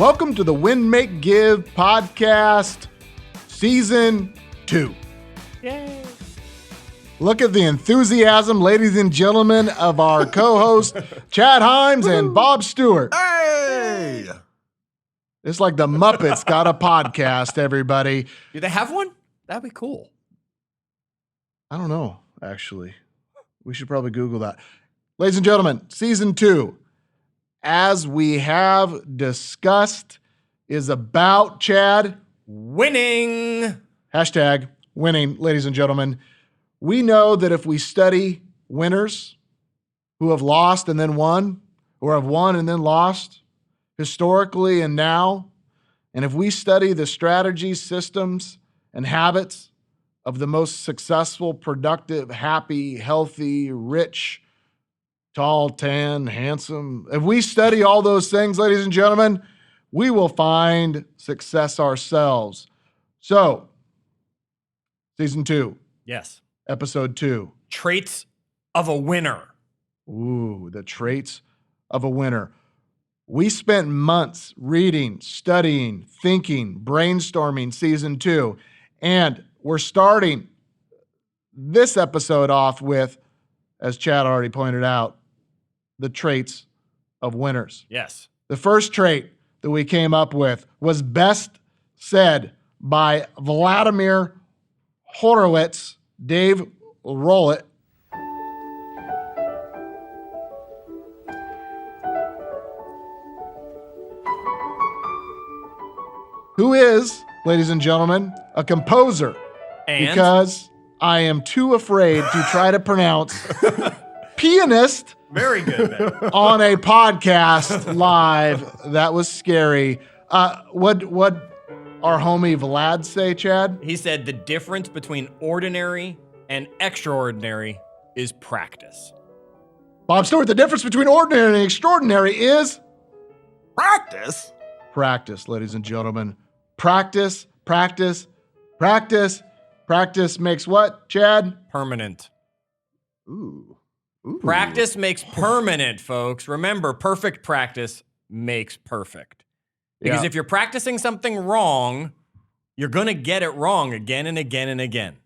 Welcome to the Win, Make, Give podcast, Season 2. Yay. Look at the enthusiasm, ladies and gentlemen, of our co-hosts, Chad Hyams and Bob Stewart. Hey! It's like the Muppets got a podcast, everybody. Do they have one? That'd be cool. I don't know, actually. We should probably Google that. Ladies and gentlemen, Season 2, as we have discussed, is about, Chad, Winning. hashtag winning, ladies and gentlemen. We know that if we study winners who have lost and then won, or have won and then lost, historically and now, and if we study the strategies, systems, and habits of the most successful, productive, happy, healthy, rich, tall, tan, handsome, if we study all those things, ladies and gentlemen, we will find success ourselves. So, Season 2. Yes. Episode 2. Traits of a winner. Ooh, the traits of a winner. We spent months reading, studying, thinking, brainstorming Season 2. And we're starting this episode off with, as Chad already pointed out, the traits of winners. Yes. The first trait that we came up with was best said by Vladimir Horowitz. Dave, roll it. Who is, ladies and gentlemen, a composer. And? Because I am too afraid to try to pronounce pianist Very good, man. on a podcast live. That was scary. What our homie Vlad say, Chad? He said the difference between ordinary and extraordinary is practice. Bob Stewart, the difference between ordinary and extraordinary is Practice? practice, ladies and gentlemen. Practice, practice, practice. Practice makes what, Chad? Permanent. Ooh. Practice makes permanent, folks. Remember, perfect practice makes perfect. Because Yeah. if you're practicing something wrong, you're going to get it wrong again and again and again.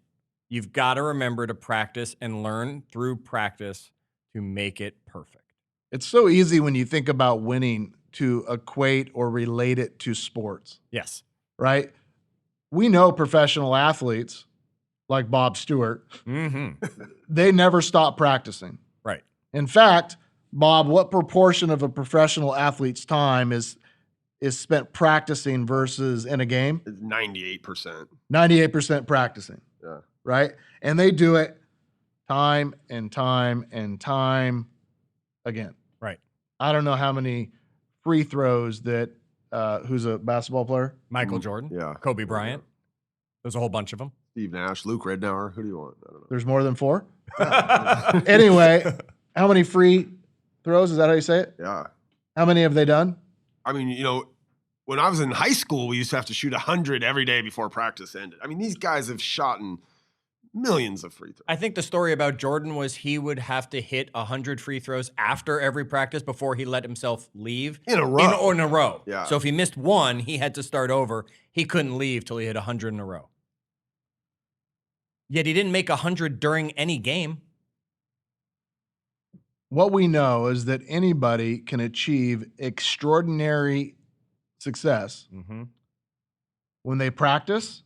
You've got to remember to practice and learn through practice to make it perfect. It's so easy when you think about winning to equate or relate it to sports, Yes. right? We know professional athletes like Bob Stewart, Mm-hmm. they never stop practicing. Right. In fact, Bob, what proportion of a professional athlete's time is spent practicing versus in a game? 98%. 98% practicing, Yeah. right? And they do it time and time and time again. Right. I don't know how many free throws that, who's a basketball player? Michael Jordan. Yeah. Kobe Bryant. There's a whole bunch of them. Steve Nash, Luke Ridnour. Who do you want? I don't know. There's more than 4? Anyway, how many free throws? Is that how you say it? Yeah. How many have they done? I mean, when I was in high school, we used to have to shoot 100 every day before practice ended. I mean, these guys have shot in millions of free throws. I think the story about Jordan was he would have to hit 100 free throws after every practice before he let himself leave. In a row. In a row. Yeah. So if he missed one, he had to start over. He couldn't leave till he hit 100 in a row. Yet he didn't make 100 during any game. What we know is that anybody can achieve extraordinary success when they practice,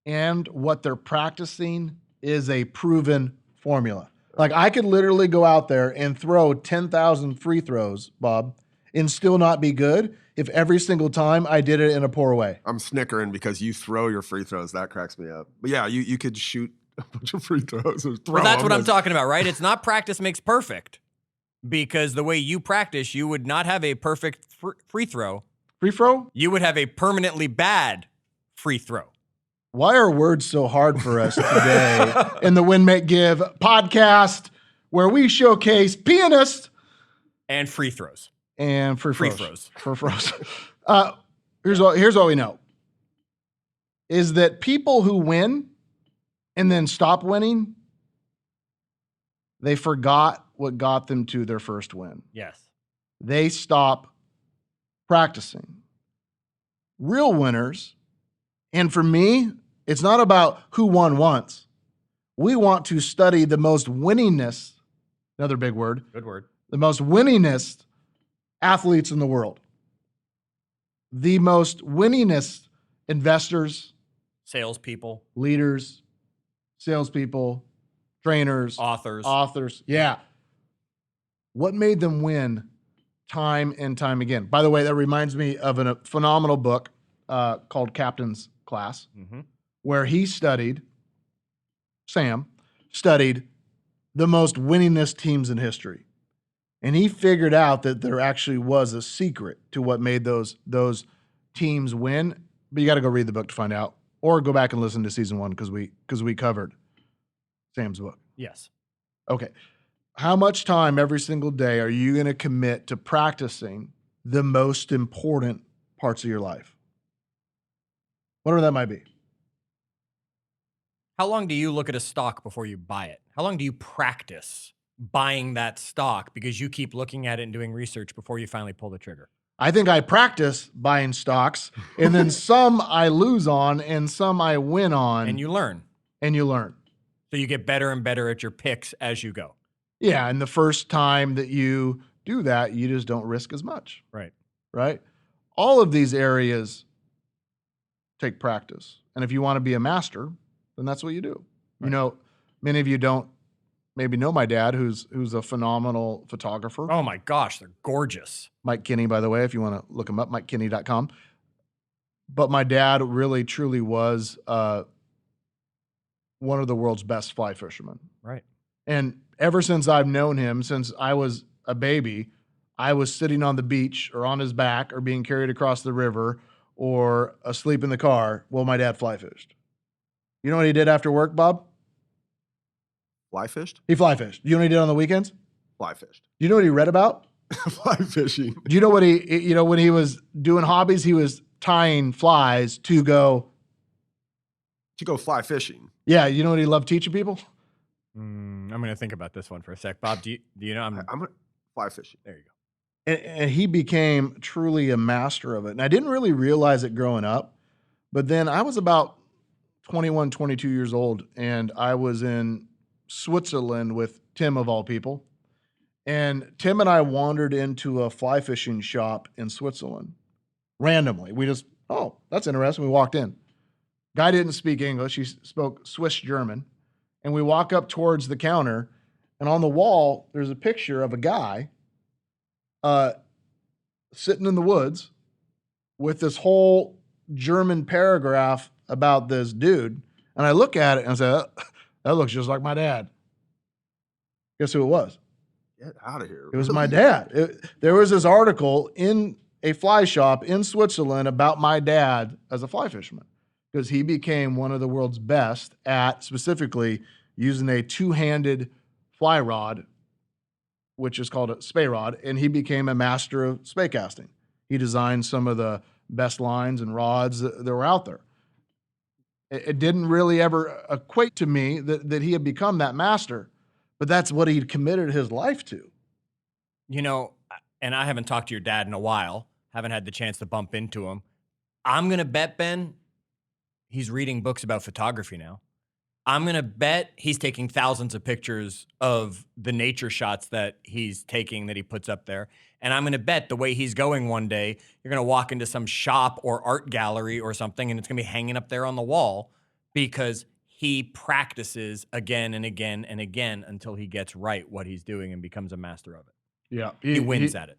and what they're practicing is a proven formula. Like, I could literally go out there and throw 10,000 free throws, Bob, and still not be good if every single time I did it in a poor way. I'm snickering because you throw your free throws. That cracks me up. But yeah, you could shoot a bunch of free throws. Or throw Well, that's what them. I'm talking about, right? It's not practice makes perfect. Because the way you practice, you would not have a perfect free throw. Free throw? You would have a permanently bad free throw. Why are words so hard for us today in the Win, Make, Give podcast, where we showcase pianists And free throws. and free Free throws. throws. For throws. Here's what we know is that people who win and then stop winning, they forgot what got them to their first win. Yes. They stop practicing. Real winners, and for me, it's not about who won once. We want to study the most winningest, another big word, Good word. the most winningest athletes in the world, the most winningest investors, Salespeople, leaders, salespeople, trainers, authors. Yeah. What made them win time and time again? By the way, that reminds me of a phenomenal book called Captain's Class, Mm-hmm. where Sam studied the most winningest teams in history. And he figured out that there actually was a secret to what made those teams win. But you got to go read the book to find out, or go back and listen to season 1 because we covered Sam's book. Yes. Okay. How much time every single day are you going to commit to practicing the most important parts of your life? Whatever that might be. How long do you look at a stock before you buy it? How long do you practice buying that stock because you keep looking at it and doing research before you finally pull the trigger? I think I practice buying stocks, and then some I lose on and some I win on. And you learn. So you get better and better at your picks as you go. Yeah, and the first time that you do that, you just don't risk as much. Right? All of these areas take practice. And if you want to be a master, then that's what you do. Right. You know, many of you don't maybe know my dad, who's a phenomenal photographer. Oh my gosh, they're gorgeous. Mike Kinney, by the way, if you want to look him up, MikeKinney.com. But my dad really, truly was one of the world's best fly fishermen. Right. And ever since I've known him, since I was a baby, I was sitting on the beach or on his back or being carried across the river or asleep in the car while my dad fly fished. You know what he did after work, Bob? Fly fished? He fly fished. You know what he did on the weekends? Fly fished. Do you know what he read about? Fly fishing. Do you know what when he was doing hobbies, he was tying flies to go fly fishing. Yeah, you know what he loved teaching people? I'm going to think about this one for a sec. Bob, do you know? I'm gonna fly fishing. There you go. And he became truly a master of it. And I didn't really realize it growing up, but then I was about 21, 22 years old, and I was in Switzerland with Tim, of all people. And Tim and I wandered into a fly fishing shop in Switzerland randomly. We just, oh, that's interesting. We walked in. Guy didn't speak English. He spoke Swiss German. And we walk up towards the counter, and on the wall, there's a picture of a guy sitting in the woods with this whole German paragraph about this dude. And I look at it and I say, that looks just like my dad. Guess who it was? Get out of here. It was my dad. There was this article in a fly shop in Switzerland about my dad as a fly fisherman, because he became one of the world's best at specifically using a two-handed fly rod, which is called a spey rod, and he became a master of spey casting. He designed some of the best lines and rods that were out there. It didn't really ever equate to me that he had become that master, but that's what he'd committed his life to. You know, and I haven't talked to your dad in a while, haven't had the chance to bump into him. I'm going to bet, Ben, he's reading books about photography now. I'm going to bet he's taking thousands of pictures of the nature shots that he's taking that he puts up there. And I'm going to bet the way he's going one day, you're going to walk into some shop or art gallery or something, and it's going to be hanging up there on the wall because he practices again and again and again until he gets right what he's doing and becomes a master of it. Yeah. He wins at it.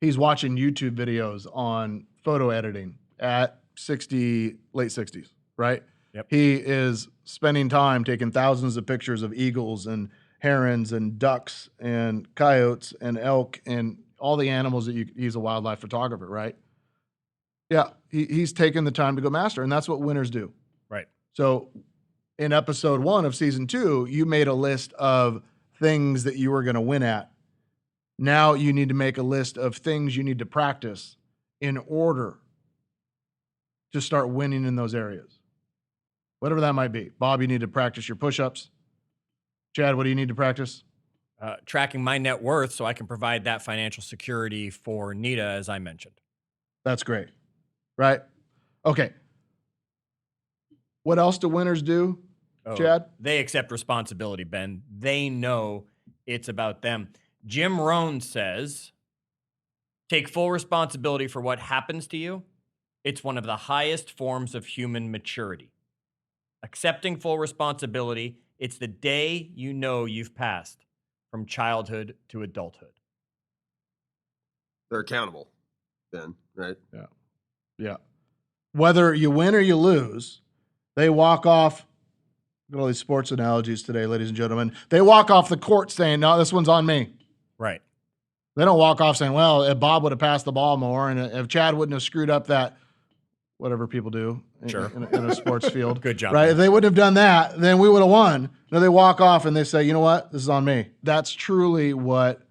He's watching YouTube videos on photo editing at late 60s, right? Yep. He is spending time taking thousands of pictures of eagles and herons and ducks and coyotes and elk and all the animals that he's a wildlife photographer, right? Yeah, he's taken the time to go master, and that's what winners do. Right. So in episode 1 of season 2, you made a list of things that you were going to win at. Now you need to make a list of things you need to practice in order to start winning in those areas. Whatever that might be. Bob, you need to practice your push-ups. Chad, what do you need to practice? Tracking my net worth so I can provide that financial security for Nita, as I mentioned. That's great. Right? Okay. What else do winners do, Chad? They accept responsibility, Ben. They know it's about them. Jim Rohn says, take full responsibility for what happens to you. It's one of the highest forms of human maturity. Accepting full responsibility, it's the day you know you've passed from childhood to adulthood. They're accountable then, right? Yeah. Whether you win or you lose, they walk off. Look at all these sports analogies today, ladies and gentlemen. They walk off the court saying, no, this one's on me. Right. They don't walk off saying, well, if Bob would have passed the ball more and if Chad wouldn't have screwed up that, whatever people do Sure. in a sports field. Good job. Right? Man. If they wouldn't have done that, then we would have won. No, they walk off and they say, you know what? This is on me. That's truly what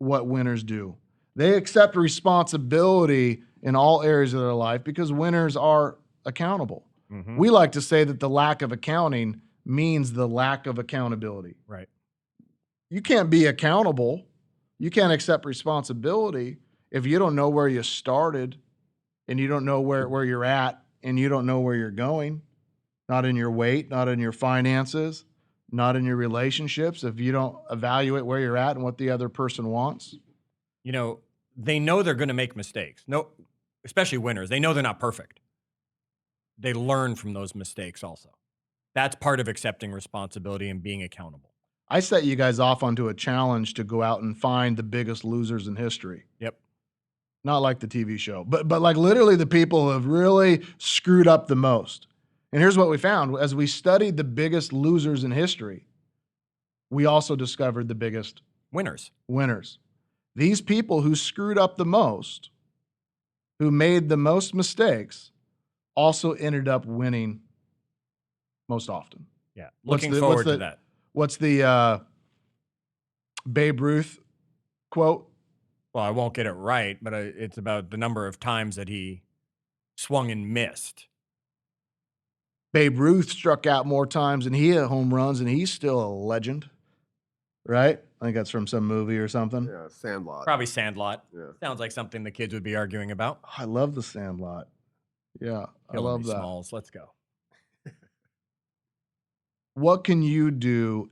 winners do. They accept responsibility in all areas of their life because winners are accountable. Mm-hmm. We like to say that the lack of accounting means the lack of accountability. Right. You can't be accountable. You can't accept responsibility if you don't know where you started and you don't know where you're at and you don't know where you're going, not in your weight, not in your finances, not in your relationships, if you don't evaluate where you're at and what the other person wants. You know, they know they're going to make mistakes. No, especially winners. They know they're not perfect. They learn from those mistakes also. That's part of accepting responsibility and being accountable. I set you guys off onto a challenge to go out and find the biggest losers in history. Yep. Not like the TV show, but like literally the people who have really screwed up the most. And here's what we found. As we studied the biggest losers in history, we also discovered the biggest Winners. These people who screwed up the most, who made the most mistakes, also ended up winning most often. Yeah. Looking forward to that. What's the Babe Ruth quote? Well, I won't get it right, but it's about the number of times that he swung and missed. Babe Ruth struck out more times than he hit home runs, and he's still a legend, right? I think that's from some movie or something. Yeah, Sandlot. Probably Sandlot. Yeah. Sounds like something the kids would be arguing about. I love the Sandlot. Yeah, I Killing love me, that. Smalls. Let's go. What can you do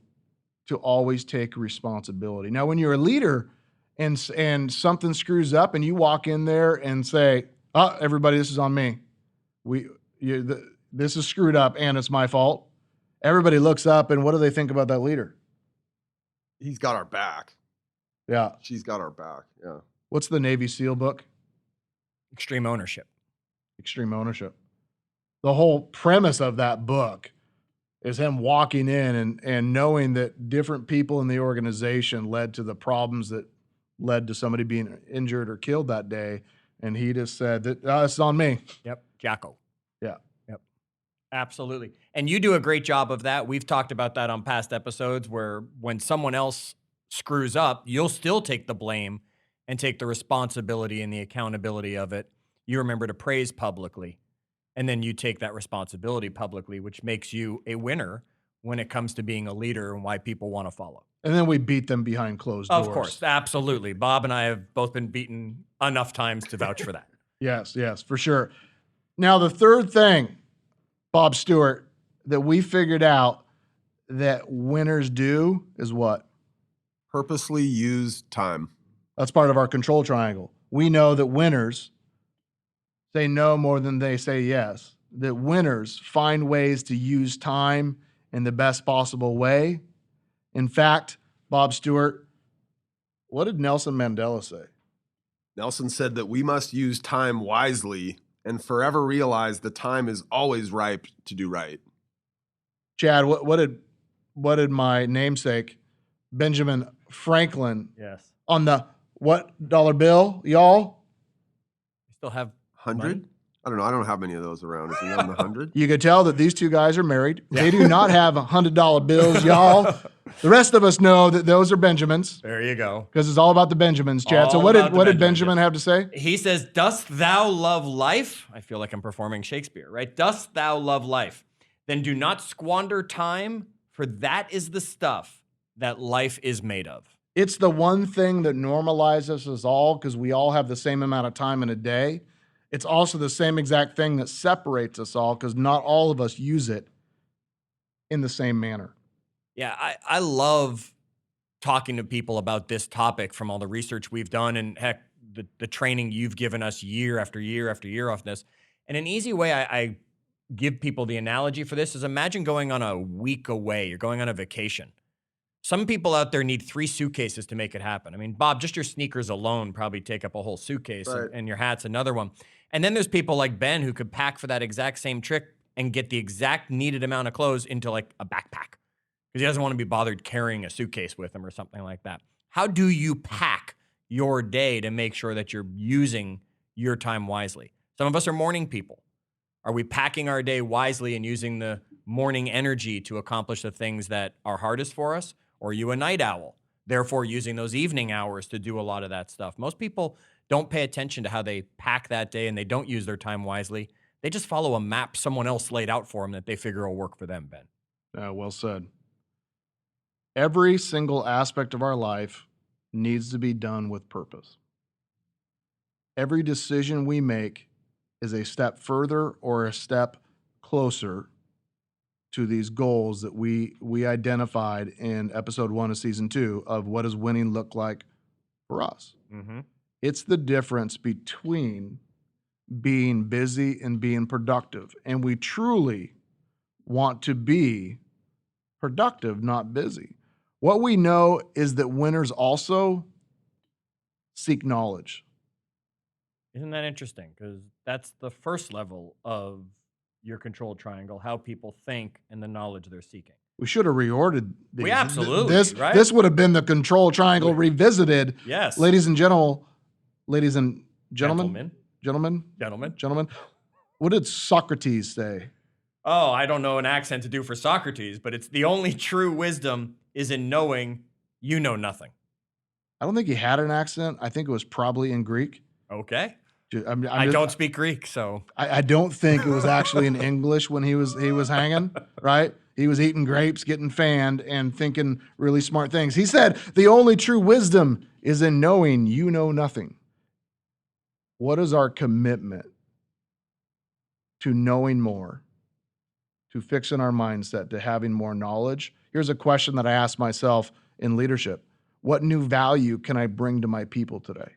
to always take responsibility? Now, when you're a leader and something screws up and you walk in there and say, oh, everybody, this is on me. This is screwed up and it's my fault. Everybody looks up and what do they think about that leader? He's got our back. Yeah. She's got our back. Yeah. What's the Navy SEAL book? Extreme ownership. Extreme Ownership. The whole premise of that book is him walking in and knowing that different people in the organization led to the problems that led to somebody being injured or killed that day. And he just said that it's on me. Yep. Jacko. Yeah. Yep. Absolutely. And you do a great job of that. We've talked about that on past episodes where when someone else screws up, you'll still take the blame and take the responsibility and the accountability of it. You remember to praise publicly. And then you take that responsibility publicly, which makes you a winner when it comes to being a leader and why people want to follow. And then we beat them behind closed doors. Of course, absolutely. Bob and I have both been beaten enough times to vouch for that. Yes, for sure. Now, the third thing, Bob Stewart, that we figured out that winners do is what? Purposely use time. That's part of our control triangle. We know that winners say no more than they say yes, that winners find ways to use time in the best possible way. In fact, Bob Stewart, what did Nelson Mandela say? Nelson said that we must use time wisely and forever realize the time is always ripe to do right. Chad, what did my namesake, Benjamin Franklin, Yes. on the what dollar bill, y'all? You still have 100? I don't know. I don't have many of those around. Is he on the 100? You could tell that these two guys are married. They do not have $100 bills, y'all. The rest of us know that those are Benjamins There you go. because it's all about the Benjamins, Chad. So All what about the did Benjamins, Benjamin yes. have to say? He says, dost thou love life? I feel like I'm performing Shakespeare, right? Dost thou love life? Then do not squander time, for that is the stuff that life is made of. It's the one thing that normalizes us all because we all have the same amount of time in a day. It's also the same exact thing that separates us all because not all of us use it in the same manner. Yeah, I love talking to people about this topic from all the research we've done and heck, the training you've given us year after year after year off this. And an easy way I give people the analogy for this is imagine going on a week away. You're going on a vacation. Some people out there need 3 suitcases to make it happen. I mean, Bob, just your sneakers alone probably take up a whole suitcase, Right. and your hat's another one. And then there's people like Ben who could pack for that exact same trick and get the exact needed amount of clothes into like a backpack because he doesn't want to be bothered carrying a suitcase with him or something like that. How do you pack your day to make sure that you're using your time wisely? Some of us are morning people. Are we packing our day wisely and using the morning energy to accomplish the things that are hardest for us? Or are you a night owl, therefore using those evening hours to do a lot of that stuff? Most people don't pay attention to how they pack that day and they don't use their time wisely. They just follow a map someone else laid out for them that they figure will work for them, Ben. Well said. Every single aspect of our life needs to be done with purpose. Every decision we make is a step further or a step closer to these goals that we identified in episode 1 of season 2 of what does winning look like for us. Mm-hmm. It's the difference between being busy and being productive. And we truly want to be productive, not busy. What we know is that winners also seek knowledge. Isn't that interesting? Because that's the first level of your control triangle, how people think and the knowledge they're seeking. We should have reordered these. We absolutely, This, right? this would have been the control triangle revisited. Yes. Ladies and gentlemen, Gentlemen. gentlemen. What did Socrates say? Oh, I don't know an accent to do for Socrates, but it's the only true wisdom is in knowing you know nothing. I don't think he had an accent. I think it was probably in Greek. Okay. I don't speak Greek, so I don't think it was actually in English when he was hanging, right? He was eating grapes, getting fanned, and thinking really smart things. He said, the only true wisdom is in knowing you know nothing. What is our commitment to knowing more, to fixing our mindset, to having more knowledge? Here's a question that I ask myself in leadership. What new value can I bring to my people today?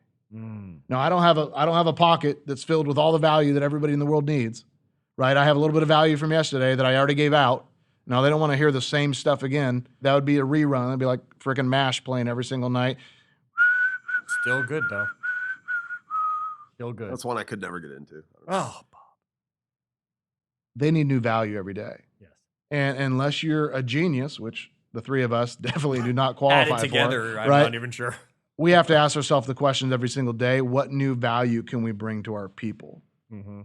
Now, I don't have a pocket that's filled with all the value that everybody in the world needs, right? I have a little bit of value from yesterday that I already gave out. Now, they don't want to hear the same stuff again. That would be a rerun. It'd be like freaking MASH playing every single night. Still good, though. Still good. That's one I could never get into. Oh, Bob. They need new value every day. Yes. And unless you're a genius, which the three of us definitely do not qualify Added together, for, I'm right? not even sure. We have to ask ourselves the questions every single day. What new value can we bring to our people? Mm-hmm.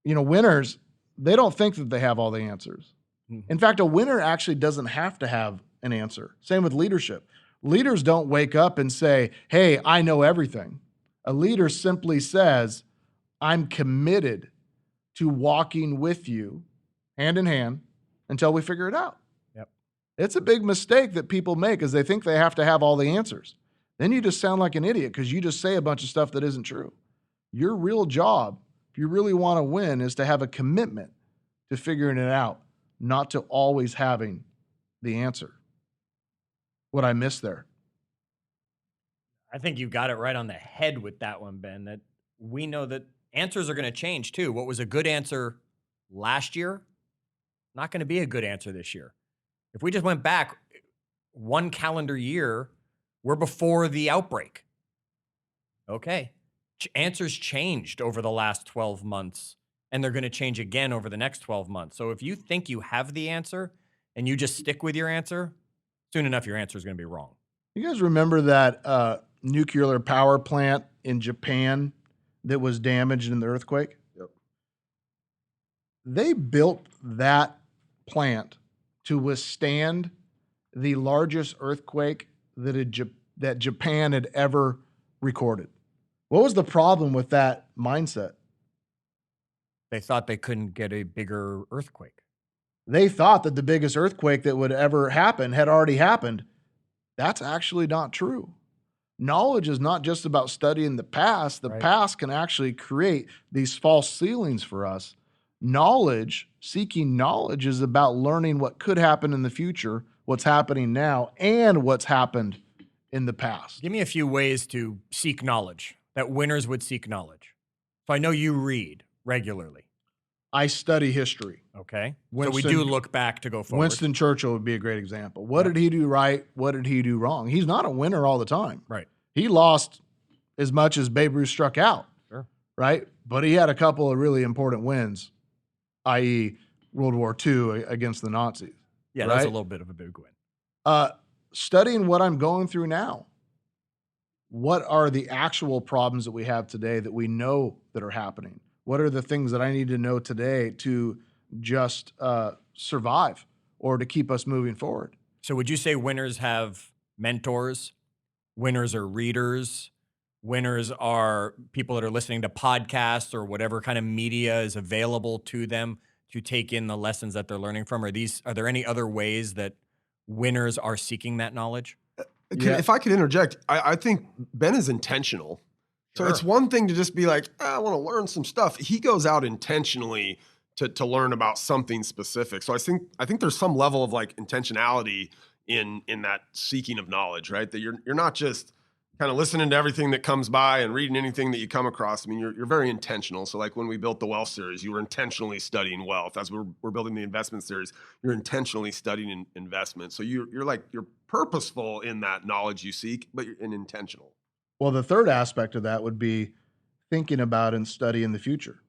You know, winners, they don't think that they have all the answers. Mm-hmm. In fact, a winner actually doesn't have to have an answer. Same with leadership. Leaders don't wake up and say, hey, I know everything. A leader simply says, I'm committed to walking with you hand in hand until we figure it out. Yep. It's a big mistake that people make is they think they have to have all the answers. Then you just sound like an idiot because you just say a bunch of stuff that isn't true. Your real job, if you really want to win, is to have a commitment to figuring it out, not to always having the answer. What I missed there? I think you got it right on the head with that one, Ben, that we know that answers are going to change too. What was a good answer last year, not going to be a good answer this year. If we just went back one calendar year, we're before the outbreak. Okay. Answers changed over the last 12 months, and they're going to change again over the next 12 months. So if you think you have the answer and you just stick with your answer, soon enough, your answer is going to be wrong. You guys remember that nuclear power plant in Japan that was damaged in the earthquake? Yep. They built that plant to withstand the largest earthquake that Japan had ever recorded. What was the problem with that mindset? They thought they couldn't get a bigger earthquake. They thought that the biggest earthquake that would ever happen had already happened. That's actually not true. Knowledge is not just about studying the past. The Right. past can actually create these false ceilings for us. Knowledge, seeking knowledge, is about learning what could happen in the future, what's happening now, and what's happened in the past. Give me a few ways to seek knowledge that winners would seek knowledge. So I know you read regularly. I study history. Okay. So we Winston- do look back to go forward. Winston Churchill would be a great example. What Yeah. did he do right? What did he do wrong? He's not a winner all the time. Right. He lost as much as Babe Ruth struck out, Sure. right? But he had a couple of really important wins, i.e., World War II against the Nazis. Yeah, that's a right? little bit of a big win. Studying what I'm going through now, what are the actual problems that we have today that we know that are happening? What are the things that I need to know today to just survive or to keep us moving forward? So would you say winners have mentors? Winners are readers? Winners are people that are listening to podcasts or whatever kind of media is available to them to take in the lessons that they're learning from? Are there any other ways that winners are seeking that knowledge? Yeah. If I could interject, I think Ben is intentional. So Sure. it's one thing to just be like, I want to learn some stuff. He goes out intentionally to learn about something specific. So I think there's some level of like intentionality in that seeking of knowledge, right? That you're not just kind of listening to everything that comes by and reading anything that you come across. I mean, you're very intentional. So like when we built the wealth series, you were intentionally studying wealth. As we're building the investment series, you're intentionally studying investment. So you're purposeful in that knowledge you seek, but you're intentional. Well, the third aspect of that would be thinking about and studying the future.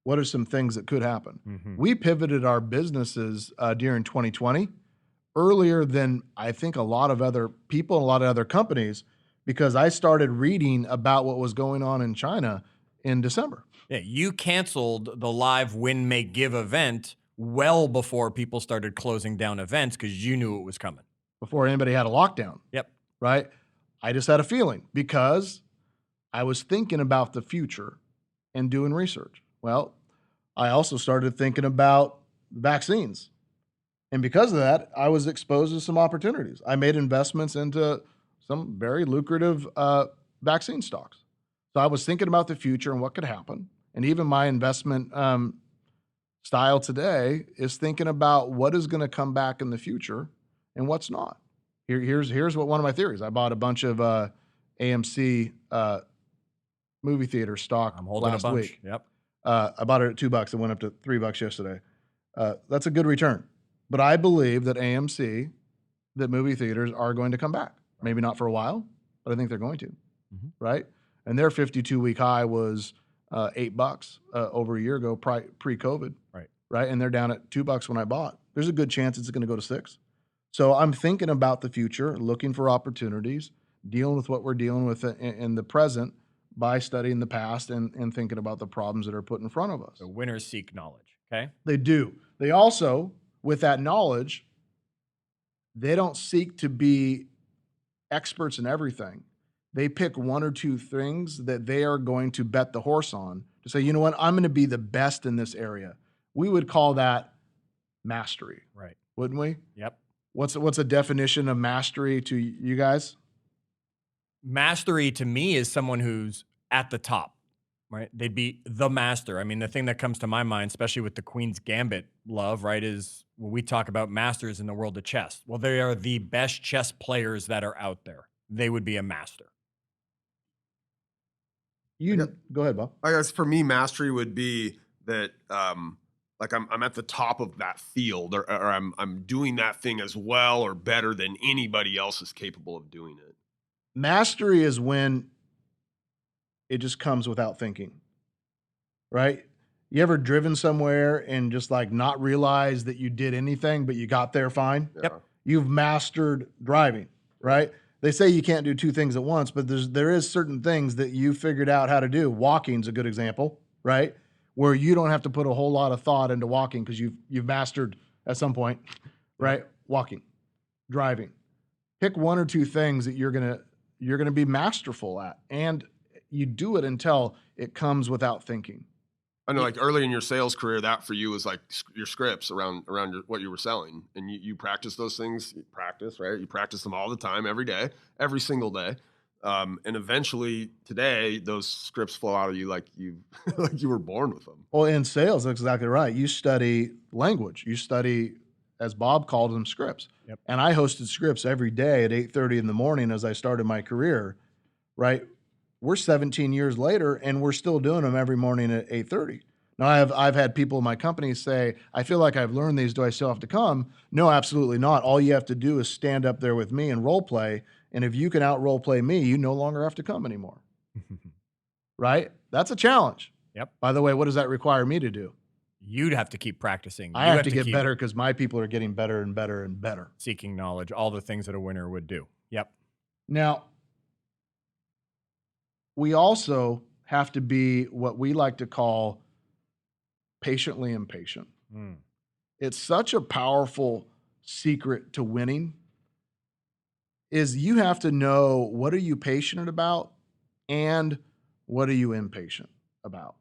What are some things that could happen? Mhm. We pivoted our businesses during 2020 earlier than I think a lot of other people, a lot of other companies, because I started reading about what was going on in China in December. Yeah, you canceled the live Win, Make, Give event well before people started closing down events because you knew it was coming. Before anybody had a lockdown, Yep. right? I just had a feeling because I was thinking about the future and doing research. Well, I also started thinking about vaccines. And because of that, I was exposed to some opportunities. I made investments into some very lucrative vaccine stocks. So I was thinking about the future and what could happen. And even my investment style today is thinking about what is going to come back in the future and what's not. Here's what one of my theories. I bought a bunch of AMC movie theater stock I'm holding last a bunch. week. Yep. I bought it at $2. It went up to $3 yesterday. That's a good return. But I believe that that movie theaters are going to come back. Maybe not for a while, but I think they're going to. Mhm. Right? And their 52-week high was $8 over a year ago, pre-COVID. Right. Right? And they're down at $2 when I bought. There's a good chance it's going to go to $6. So I'm thinking about the future, looking for opportunities, dealing with what we're dealing with in the present by studying the past and thinking about the problems that are put in front of us. So winners seek knowledge. Okay. They do. They also, with that knowledge, they don't seek to be experts in everything. They pick one or two things that they are going to bet the horse on to say, you know what, I'm going to be the best in this area. We would call that mastery, Right. wouldn't we? Yep. What's a definition of mastery to you guys? Mastery to me is someone who's at the top, right? They'd be the master. I mean, the thing that comes to my mind, especially with the Queen's Gambit love, right, is when we talk about masters in the world of chess. Well, they are the best chess players that are out there. They would be a master. Go ahead, Bob. I guess for me, mastery would be that like I'm at the top of that field, or I'm doing that thing as well or better than anybody else is capable of doing it. Mastery is when it just comes without thinking, right? You ever driven somewhere and just like not realize that you did anything, but you got there fine? Yep. You've mastered driving, right? They say you can't do two things at once, but there is certain things that you figured out how to do. Walking's a good example, right? Where you don't have to put a whole lot of thought into walking because you've mastered at some point, right? Walking, driving. Pick one or two things that you're gonna be masterful at, and you do it until it comes without thinking. I know, like early in your sales career, that for you was like your scripts around what you were selling, and you practice those things. You practice, right? You practice them all the time, every day, every single day. And eventually today, those scripts flow out of you like you like you were born with them. Well, in sales, that's exactly right. You study language. You study, as Bob called them, scripts. Yep. And I hosted scripts every day at 8:30 in the morning as I started my career, right? We're 17 years later, and we're still doing them every morning at 8:30. Now, I've had people in my company say, I feel like I've learned these. Do I still have to come? No, absolutely not. All you have to do is stand up there with me and role play. And if you can out role play me, you no longer have to come anymore. Right? That's a challenge. Yep. By the way, what does that require me to do? You'd have to keep practicing. I You have to get keep better because my people are getting better and better and better. seeking knowledge, all the things that a winner would do. Yep. Now, we also have to be what we like to call patiently impatient. Mm. It's such a powerful secret to winning is you have to know what are you patient about and what are you impatient about.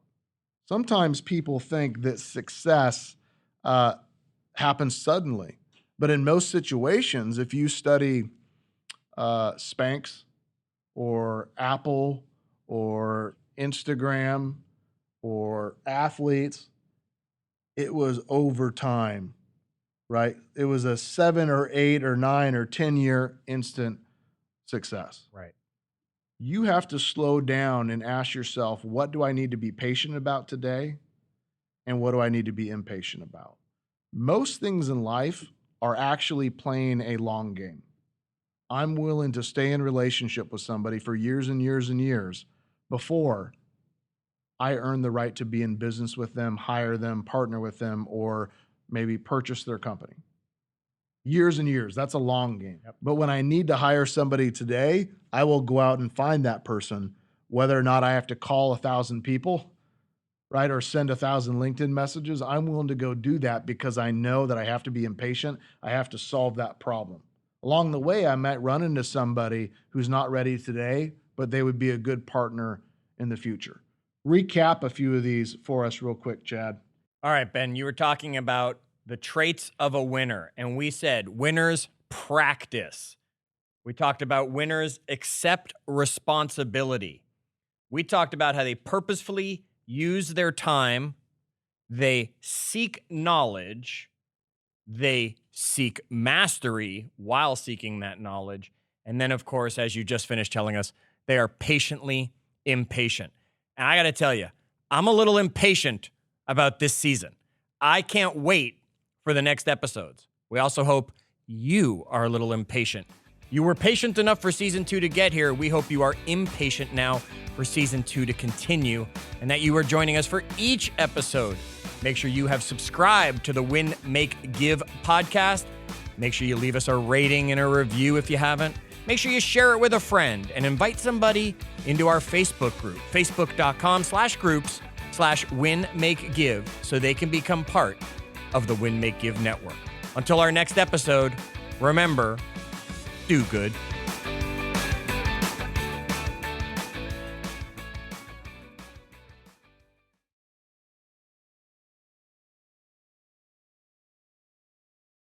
Sometimes people think that success happens suddenly, but in most situations, if you study Spanx or Apple or Instagram or athletes, it was over time, right? It was a 7 or 8 or 9 or 10-year instant success. Right. You have to slow down and ask yourself, what do I need to be patient about today? And what do I need to be impatient about? Most things in life are actually playing a long game. I'm willing to stay in relationship with somebody for years and years and years before I earn the right to be in business with them, hire them, partner with them, or maybe purchase their company. Years and years, that's a long game. Yep. But when I need to hire somebody today, I will go out and find that person, whether or not I have to call 1,000 people, right, or send 1,000 LinkedIn messages. I'm willing to go do that because I know that I have to be impatient. I have to solve that problem. Along the way, I might run into somebody who's not ready today, but they would be a good partner in the future. Recap a few of these for us real quick, Chad. All right, Ben, you were talking about the traits of a winner, and we said winners practice. We talked about winners accept responsibility. We talked about how they purposefully use their time, they seek knowledge, they seek mastery while seeking that knowledge, and then, of course, as you just finished telling us, they are patiently impatient. And I got to tell you, I'm a little impatient about this season. I can't wait for the next episodes. We also hope you are a little impatient. You were patient enough for season 2 to get here. We hope you are impatient now for season 2 to continue, and that you are joining us for each episode. Make sure you have subscribed to the Win, Make, Give podcast. Make sure you leave us a rating and a review if you haven't. Make sure you share it with a friend and invite somebody into our Facebook group, facebook.com/groups/WinMakeGive, so they can become part of the Win, Make, Give network. Until our next episode, remember, do good.